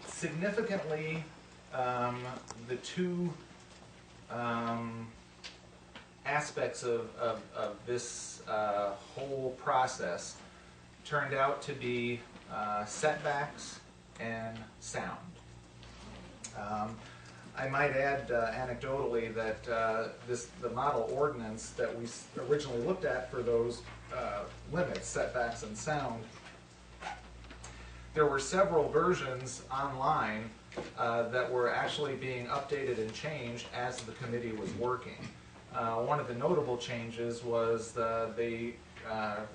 Significantly, the two aspects of this whole process turned out to be setbacks and sound. I might add anecdotally that the model ordinance that we originally looked at for those limits, setbacks and sound, there were several versions online that were actually being updated and changed as the committee was working. One of the notable changes was they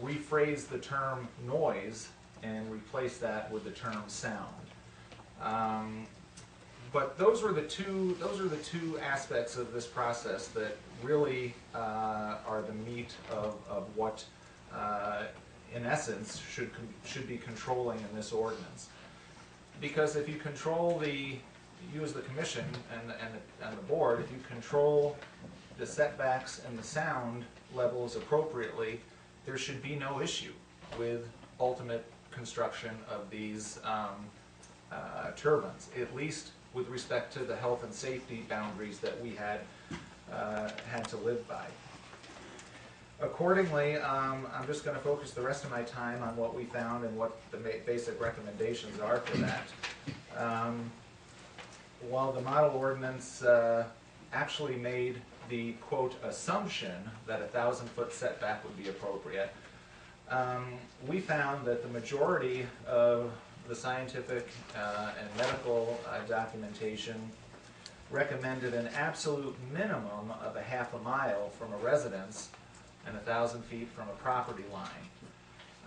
rephrased the term noise and replaced that with the term sound. But those are the two aspects of this process that really are the meat of what, in essence, should be controlling in this ordinance. Because if you control you as the commission and the board, if you control the setbacks and the sound levels appropriately, there should be no issue with ultimate construction of these turbines, at least with respect to the health and safety boundaries that we had to live by. Accordingly, I'm just going to focus the rest of my time on what we found and what the basic recommendations are for that. While the model ordinance actually made the, quote, assumption that a 1,000-foot setback would be appropriate, we found that the majority of the scientific and medical documentation recommended an absolute minimum of a half a mile from a residence and 1,000 feet from a property line.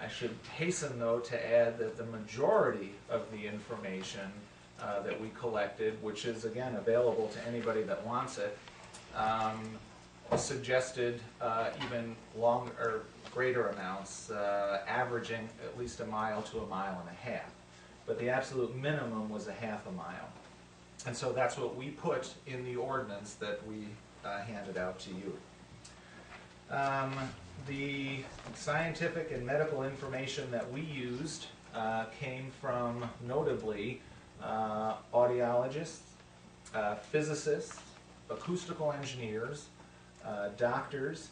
I should hasten, though, to add that the majority of the information that we collected, which is, again, available to anybody that wants it, suggested even longer or greater amounts, averaging at least a mile to a mile and a half. But the absolute minimum was a half a mile. And so that's what we put in the ordinance that we handed out to you. The scientific and medical information that we used came from, notably, audiologists, physicists, acoustical engineers, doctors,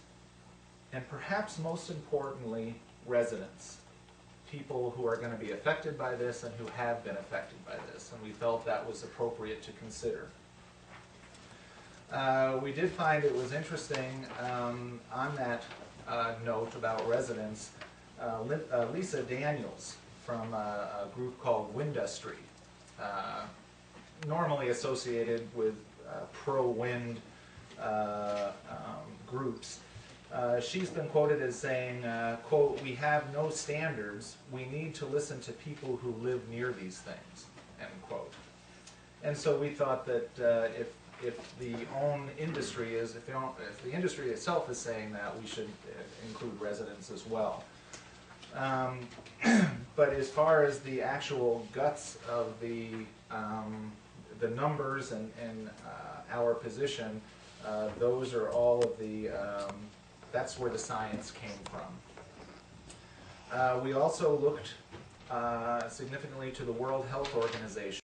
and perhaps most importantly, residents. People who are going to be affected by this and who have been affected by this, and we felt that was appropriate to consider. We did find it was interesting on that note about residents, Lisa Daniels from a group called Windustry, normally associated with pro-wind groups. She's been quoted as saying, quote, "We have no standards. We need to listen to people who live near these things," end quote. And so we thought that if the industry if the industry itself is saying that, we should include residents as well. But as far as the actual guts of the numbers and our position, those are all of the that's where the science came from. We also looked significantly to the World Health Organization.